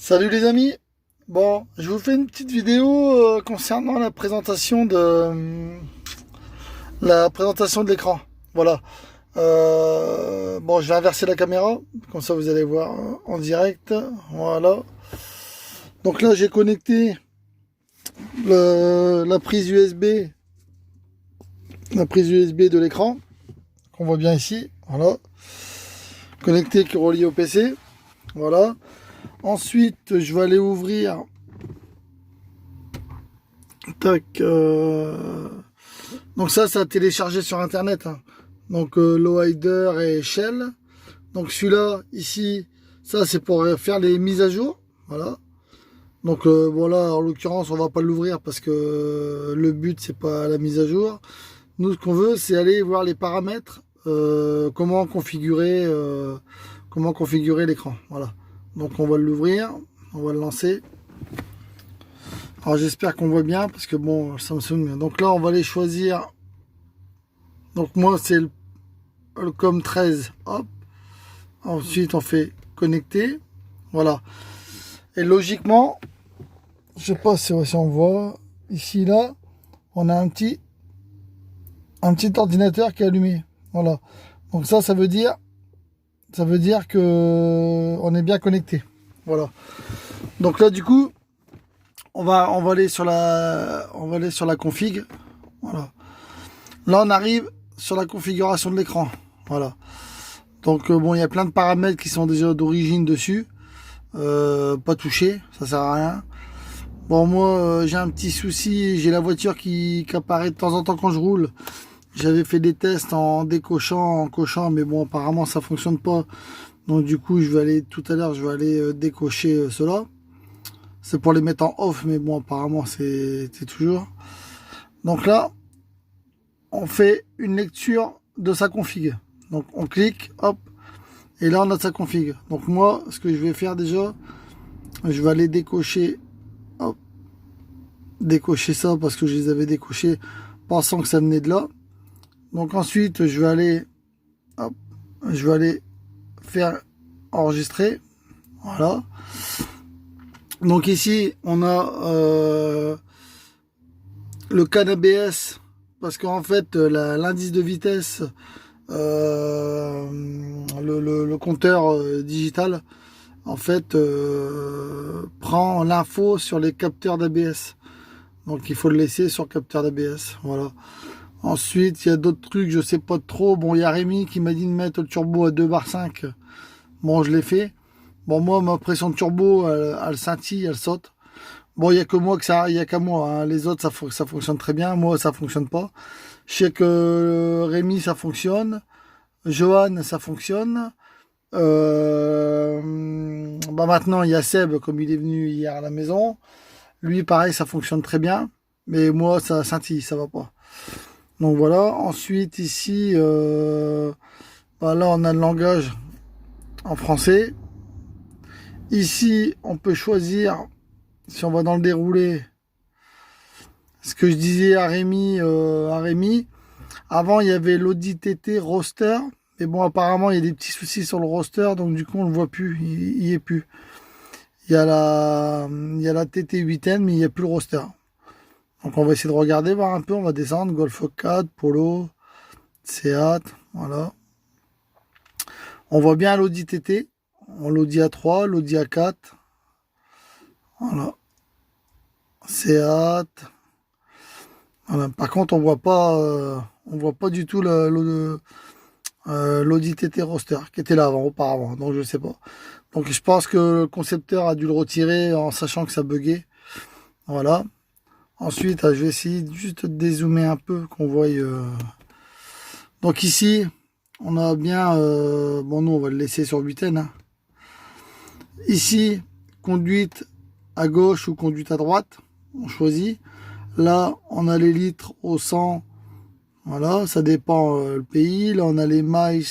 Salut les amis. Bon, je vous fais une petite vidéo concernant la présentation de l'écran. Voilà. Bon, je vais inverser la caméra, comme ça vous allez voir en direct. Voilà. Donc là, j'ai connecté la prise USB, la prise USB de l'écran, qu'on voit bien ici. Voilà. Connecté qui est relié au PC. Voilà. Ensuite, je vais aller ouvrir. Tac. Donc ça a téléchargé sur internet, hein. Donc Lowrider et Shell. Donc celui-là, ici, ça c'est pour faire les mises à jour. Voilà. Donc voilà, en l'occurrence, on va pas l'ouvrir parce que le but c'est pas la mise à jour. Nous, ce qu'on veut, c'est aller voir les paramètres, comment configurer l'écran. Voilà. Donc on va l'ouvrir, on va le lancer. Alors j'espère qu'on voit bien parce que bon, Samsung. Donc là, on va aller choisir. Donc moi, c'est le COM 13. Hop. Ensuite, on fait connecter. Voilà. Et logiquement, je sais pas si on voit ici là, on a un petit ordinateur qui est allumé. Voilà. Donc ça veut dire que on est bien connecté. Voilà. Donc là, du coup, on va aller sur la config. Voilà. Là, on arrive sur la configuration de l'écran. Voilà. Donc bon, il y a plein de paramètres qui sont déjà d'origine dessus. Pas touché, ça sert à rien. Bon, moi, j'ai un petit souci. J'ai la voiture qui apparaît de temps en temps quand je roule. J'avais fait des tests en décochant, en cochant, mais bon, apparemment, ça fonctionne pas. Donc du coup, tout à l'heure, je vais aller décocher cela. C'est pour les mettre en off, mais bon, apparemment, c'est toujours. Donc là, on fait une lecture de sa config. Donc on clique, hop, et là on a sa config. Donc moi, ce que je vais faire déjà, je vais aller décocher, hop, décocher ça parce que je les avais décochés pensant que ça venait de là. Donc ensuite, je vais aller, hop, je vais aller faire enregistrer. Voilà. Donc ici, on a le CAN ABS parce qu'en fait, l'indice de vitesse, le compteur digital, en fait, prend l'info sur les capteurs d'ABS. Donc il faut le laisser sur capteur d'ABS. Voilà. Ensuite, il y a d'autres trucs, je sais pas trop. Bon, il y a Rémi qui m'a dit de mettre le turbo à 2,5 bar. Bon, je l'ai fait. Bon, moi, ma pression de turbo, elle scintille, elle saute. Bon, il y a que moi il y a qu'à moi, hein. Les autres, ça fonctionne très bien. Moi, ça fonctionne pas. Je sais que Rémi, ça fonctionne. Johan, ça fonctionne. Bah maintenant, il y a Seb, comme il est venu hier à la maison. Lui, pareil, ça fonctionne très bien. Mais moi, ça scintille, ça va pas. Donc voilà. Ensuite, ici, bah là, on a le langage en français. Ici, on peut choisir, si on va dans le déroulé, ce que je disais à Rémi, avant, il y avait l'Audi TT roster. Mais bon, apparemment, il y a des petits soucis sur le roster. Donc, du coup, on le voit plus. Il y est plus. Il y a la TT 8N, mais il n'y a plus le roster. Donc, on va essayer de regarder, voir un peu. On va descendre. Golf 4, Polo, Seat. Voilà. On voit bien l'Audi TT. L'Audi A3, l'Audi A4. Voilà. Seat. Voilà. Par contre, on voit pas du tout l'Audi TT roster qui était là auparavant. Donc, je sais pas. Donc, je pense que le concepteur a dû le retirer en sachant que ça buguait. Voilà. Ensuite, je vais essayer juste de dézoomer un peu, qu'on voie. Donc ici, on a bien... bon, nous, on va le laisser sur 8N, hein. Ici, conduite à gauche ou conduite à droite. On choisit. Là, on a les litres au 100. Voilà, ça dépend le pays. Là, on a les miles,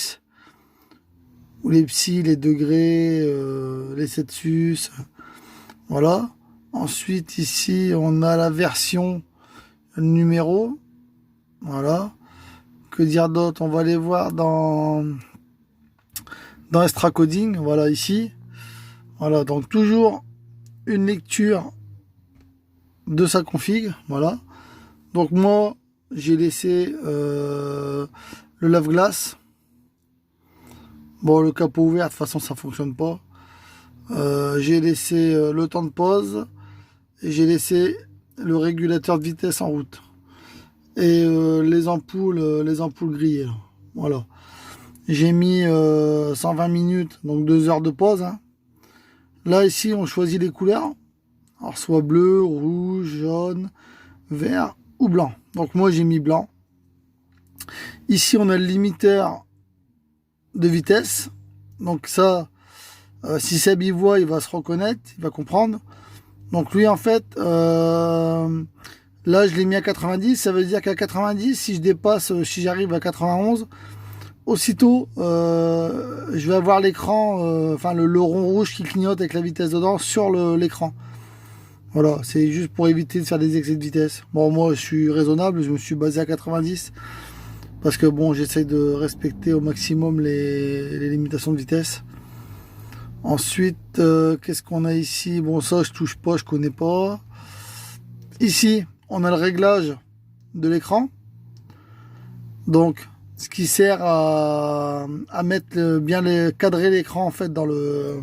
ou les psi, les degrés, les Celsius. Voilà. Ensuite, ici, on a la version, le numéro. Voilà. Que dire d'autre? On va aller voir dans Extra Coding. Voilà, ici. Voilà, donc toujours une lecture de sa config. Voilà. Donc moi, j'ai laissé le lave-glace. Bon, le capot ouvert, de toute façon, ça fonctionne pas. J'ai laissé le temps de pause. Et j'ai laissé le régulateur de vitesse en route. Et les ampoules grillées. Là. Voilà. J'ai mis 120 minutes, donc 2 heures de pause. Hein. Là, ici, on choisit les couleurs. Alors, soit bleu, rouge, jaune, vert ou blanc. Donc, moi, j'ai mis blanc. Ici, on a le limiteur de vitesse. Donc, ça, si Seb y voit, il va se reconnaître, il va comprendre. Donc, lui, en fait, là, je l'ai mis à 90. Ça veut dire qu'à 90, si je dépasse, si j'arrive à 91, aussitôt, je vais avoir l'écran, enfin le rond rouge qui clignote avec la vitesse dedans sur l'écran. Voilà, c'est juste pour éviter de faire des excès de vitesse. Bon, moi, je suis raisonnable, je me suis basé à 90 parce que bon, j'essaie de respecter au maximum les limitations de vitesse. Ensuite, qu'est-ce qu'on a ici? Bon, ça, je touche pas, je connais pas. Ici, on a le réglage de l'écran. Donc, ce qui sert à mettre bien cadrer l'écran en fait dans le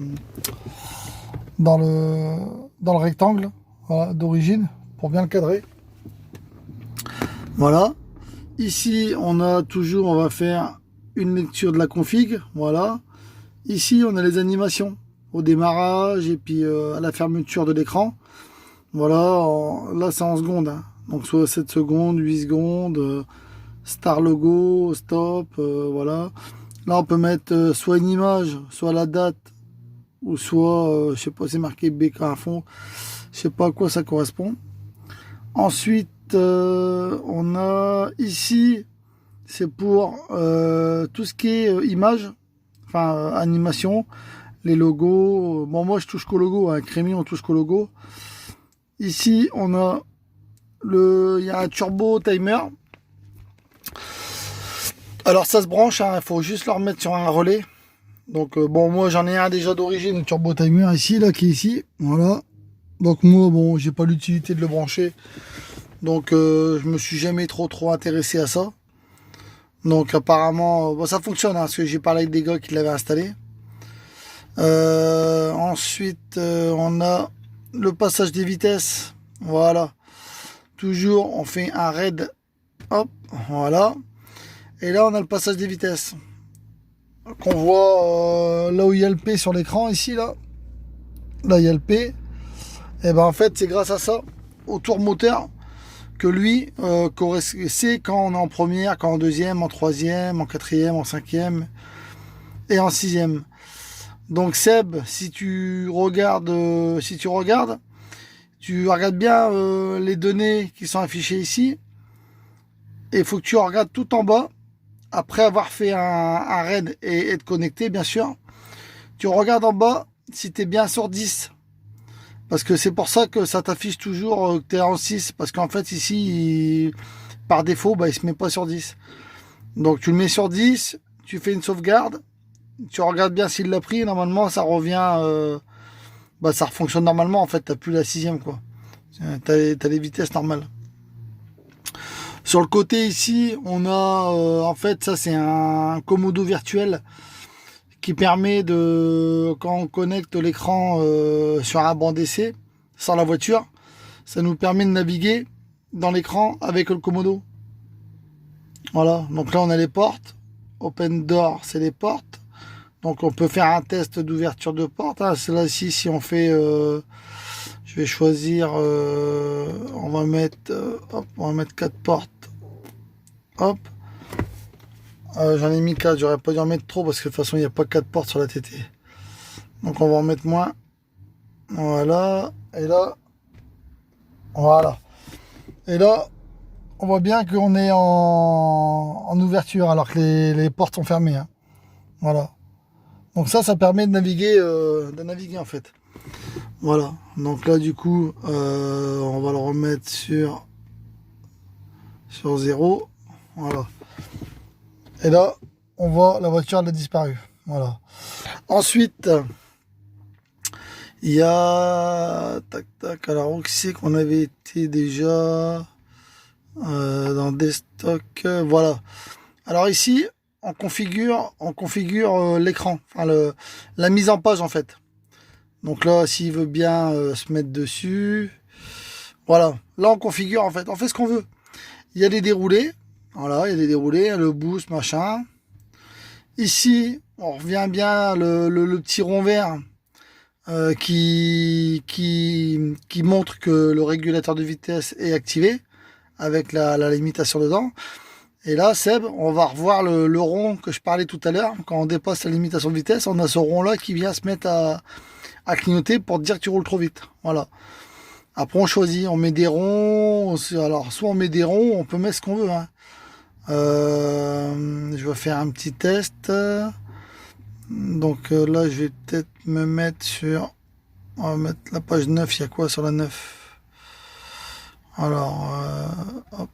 rectangle, voilà, d'origine pour bien le cadrer. Voilà. Ici, on va faire une lecture de la config. Voilà. Ici, on a les animations au démarrage et puis à la fermeture de l'écran. Voilà. Là, c'est en secondes. Hein. Donc, soit 7 secondes, 8 secondes. Star logo, stop, voilà. Là, on peut mettre soit une image, soit la date, ou soit, je sais pas, c'est marqué BK à fond. Je sais pas à quoi ça correspond. Ensuite, on a ici, c'est pour tout ce qui est image, enfin animation, les logos. Bon, moi, je touche qu'au logo, avec Rémi, on touche qu'au logo. Ici, on a il y a un turbo timer. Alors ça se branche, il faut juste le remettre sur un relais. Donc bon, moi j'en ai un déjà d'origine, le turbo timer ici, là, qui est ici. Voilà. Donc moi, bon, j'ai pas l'utilité de le brancher. Donc je me suis jamais trop intéressé à ça. Donc apparemment, bon, ça fonctionne, hein, parce que j'ai parlé avec des gars qui l'avaient installé. Ensuite, on a le passage des vitesses. Voilà. Toujours, on fait un raid. Hop, voilà. Et là, on a le passage des vitesses. Qu'on voit là où il y a le P sur l'écran, ici, là. Là, il y a le P. Et ben en fait, c'est grâce à ça, au tour moteur, que lui, c'est quand on est en première, quand en deuxième, en troisième, en quatrième, en cinquième et en sixième. Donc Seb, si tu regardes bien les données qui sont affichées ici. Et il faut que tu regardes tout en bas. Après avoir fait un raid et être connecté, bien sûr, tu regardes en bas si tu es bien sur 10. Parce que c'est pour ça que ça t'affiche toujours que tu es en 6. Parce qu'en fait, ici, par défaut, il se met pas sur 10. Donc, tu le mets sur 10, tu fais une sauvegarde, tu regardes bien s'il l'a pris. Normalement, ça revient... ça fonctionne normalement, en fait. Tu n'as plus la sixième, quoi. Tu as les vitesses normales. Sur le côté ici, on a en fait ça c'est un commodo virtuel qui permet de, quand on connecte l'écran sur un banc d'essai sans la voiture, ça nous permet de naviguer dans l'écran avec le commodo. Voilà, donc là on a les portes. Open door, c'est les portes. Donc on peut faire un test d'ouverture de porte. Hein. C'est là ici si on fait, je vais choisir, on va mettre 4 portes. Hop. J'en ai mis 4, j'aurais pas dû en mettre trop parce que de toute façon il n'y a pas 4 portes sur la TT. Donc on va en mettre moins. Voilà. Et là. Voilà. Et là, on voit bien qu'on est en ouverture alors que les portes sont fermées. Hein. Voilà. Donc ça permet de naviguer en fait. Voilà. Donc là du coup, on va le remettre sur 0. Voilà. Et là, on voit la voiture elle a disparu. Voilà. Ensuite, Il y a... Tac, tac. Alors, où c'est qu'on avait été déjà dans des stocks. Voilà. Alors ici, on configure l'écran. Enfin, la mise en page, en fait. Donc là, s'il veut bien se mettre dessus. Voilà. Là, on configure, en fait. On fait ce qu'on veut. Il y a des déroulés. Voilà, il y a des déroulés. Le boost, machin. Ici, on revient bien le petit rond vert qui montre que le régulateur de vitesse est activé avec la limitation dedans. Et là, Seb, on va revoir le rond que je parlais tout à l'heure. Quand on dépasse la limitation de vitesse, on a ce rond-là qui vient se mettre à clignoter pour te dire que tu roules trop vite. Voilà. Après, on choisit. On met des ronds. Alors, soit on met des ronds, on peut mettre ce qu'on veut. Hein. Je vais faire un petit test. Donc là, je vais peut-être me mettre sur... On va mettre la page 9. Il y a quoi sur la 9? Alors, hop.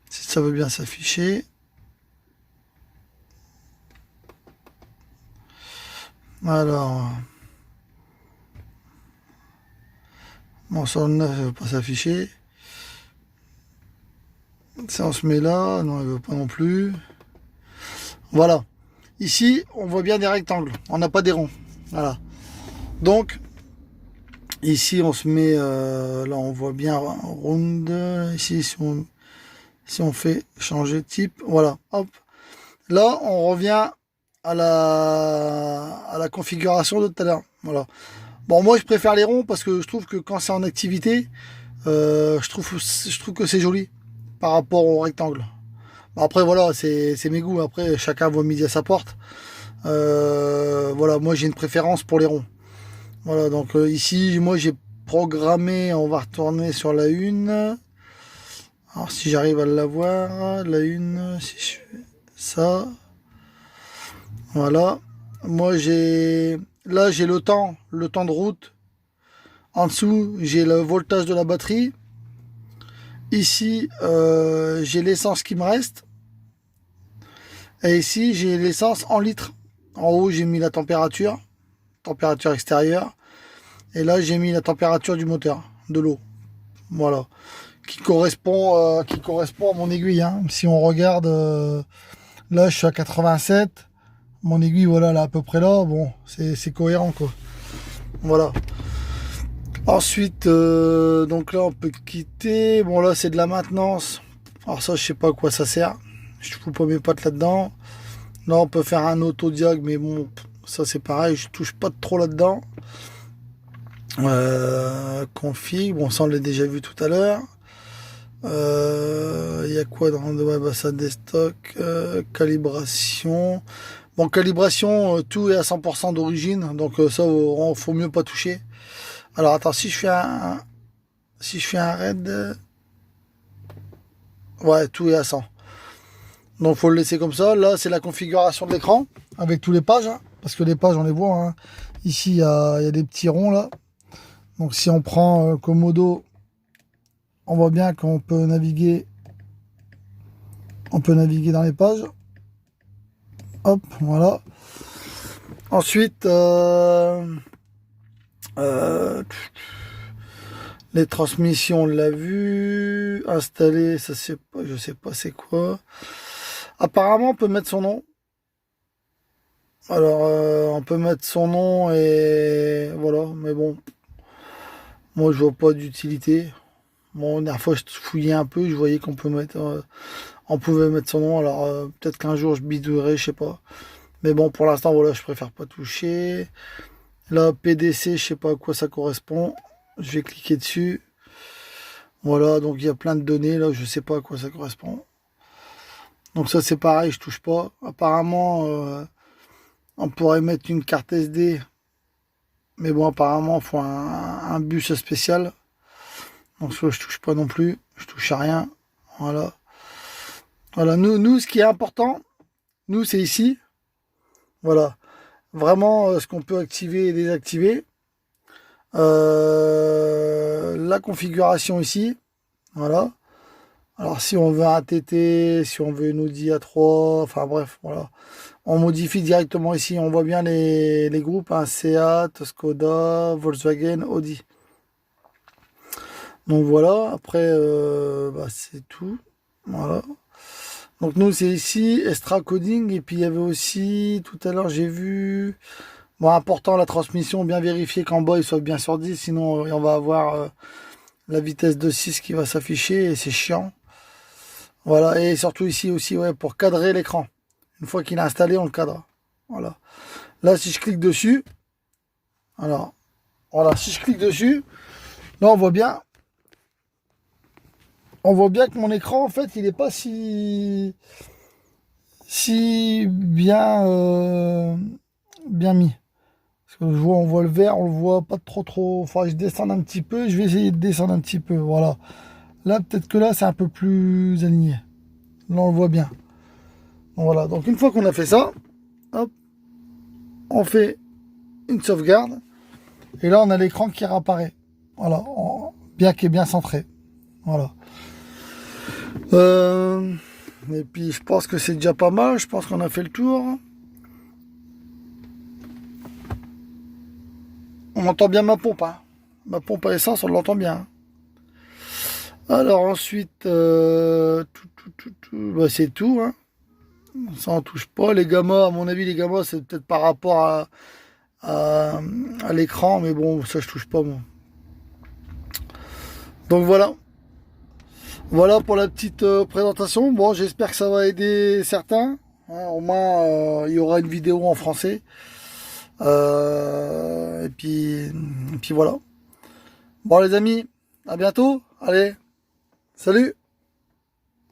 Si ça veut bien s'afficher. Alors... Bon, sur le 9, elle ne veut pas s'afficher. Si on se met là, non, elle ne veut pas non plus. Voilà. Ici, on voit bien des rectangles. On n'a pas des ronds. Voilà. Donc, ici, on se met... là, on voit bien round. Ici, si on fait changer de type. Voilà. Hop. Là, on revient à la configuration de tout à l'heure. Voilà. Bon, moi, je préfère les ronds parce que je trouve que quand c'est en activité, je trouve que c'est joli par rapport au rectangle. Bon, après, voilà, c'est mes goûts. Après, chacun voit midi à sa porte. Voilà, moi, j'ai une préférence pour les ronds. Voilà, donc ici, moi, j'ai programmé, on va retourner sur la une. Alors, si j'arrive à l'avoir, la une, si je fais ça. Voilà. Moi, là, j'ai le temps de route. En dessous, j'ai le voltage de la batterie. Ici, j'ai l'essence qui me reste. Et ici, j'ai l'essence en litres. En haut, j'ai mis la température extérieure. Et là, j'ai mis la température du moteur, de l'eau. Voilà. Qui correspond à mon aiguille. Hein. Si on regarde, là, je suis à 87. Mon aiguille, voilà, là, à peu près là. Bon, c'est cohérent, quoi. Voilà. Ensuite, donc là, on peut quitter. Bon, là, c'est de la maintenance. Alors ça, je sais pas à quoi ça sert. Je fous pas mes pattes là-dedans. Là, on peut faire un auto-diag, mais bon, ça, c'est pareil. Je touche pas trop là-dedans. Config. Bon, ça, on l'a déjà vu tout à l'heure. Il y a quoi dans le web? Ça, des stocks. Calibration. Bon, calibration, tout est à 100% d'origine. Donc, ça, faut mieux pas toucher. Alors attends, si je fais un raid, ouais, tout est à 100. Donc faut le laisser comme ça. Là, c'est la configuration de l'écran avec tous les pages, hein, parce que les pages, on les voit. Hein. Ici, il y a des petits ronds là. Donc si on prend Komodo, on voit bien qu'on peut naviguer. On peut naviguer dans les pages. Hop, voilà. Ensuite, les transmissions, on l'a vu. Installer, ça c'est pas, je sais pas c'est quoi. Apparemment, on peut mettre son nom. Alors, on peut mettre son nom et voilà. Mais bon, moi je vois pas d'utilité. Bon, la dernière fois je fouillais un peu, je voyais qu'on peut mettre, on pouvait mettre son nom. Alors peut-être qu'un jour je bidouillerai, je sais pas. Mais bon, pour l'instant, voilà, je préfère pas toucher. Là, PDC, je sais pas à quoi ça correspond. Je vais cliquer dessus. Voilà, donc il y a plein de données là, je sais pas à quoi ça correspond. Donc ça c'est pareil, je touche pas. Apparemment, on pourrait mettre une carte SD, mais bon, apparemment, il faut un bus spécial. Donc ça, je touche pas non plus, je touche à rien. Voilà. Voilà, nous, ce qui est important, nous, c'est ici. Voilà. Vraiment, ce qu'on peut activer et désactiver. La configuration ici. Voilà. Alors si on veut un TT, si on veut une Audi A3, enfin bref, voilà. On modifie directement ici. On voit bien les groupes, hein, Seat, Skoda, Volkswagen, Audi. Donc voilà, après, bah, c'est tout. Voilà. Donc nous, c'est ici, Extra Coding. Et puis il y avait aussi, tout à l'heure, j'ai vu... Bon, important, la transmission, bien vérifier qu'en bas, il soit bien sur 10. Sinon, on va avoir la vitesse de 6 qui va s'afficher et c'est chiant. Voilà, et surtout ici aussi, ouais, pour cadrer l'écran. Une fois qu'il est installé, on le cadre. Voilà. Là, si je clique dessus, alors, voilà, si je clique dessus, là, on voit bien que mon écran, en fait, il n'est pas si bien, bien mis. Parce que je vois, on voit le vert, on le voit pas trop. Faudrait que je descende un petit peu. Je vais essayer de descendre un petit peu. Voilà. Là, peut-être que là, c'est un peu plus aligné. Là, on le voit bien. Donc, voilà. Donc, une fois qu'on a fait ça, hop, on fait une sauvegarde. Et là, on a l'écran qui réapparaît. Voilà. Bien qui est bien centré. Voilà. Et puis, je pense que c'est déjà pas mal. Je pense qu'on a fait le tour. On entend bien ma pompe. Hein. Ma pompe à essence, on l'entend bien. Alors ensuite, bah, c'est tout. Hein. Ça on touche pas. Les gammas, à mon avis, les gammas, c'est peut-être par rapport à l'écran. Mais bon, ça, je touche pas, moi. Donc voilà. Voilà pour la petite présentation. Bon, j'espère que ça va aider certains. Hein, au moins, il y aura une vidéo en français. Et puis voilà. Bon les amis, à bientôt. Allez, salut.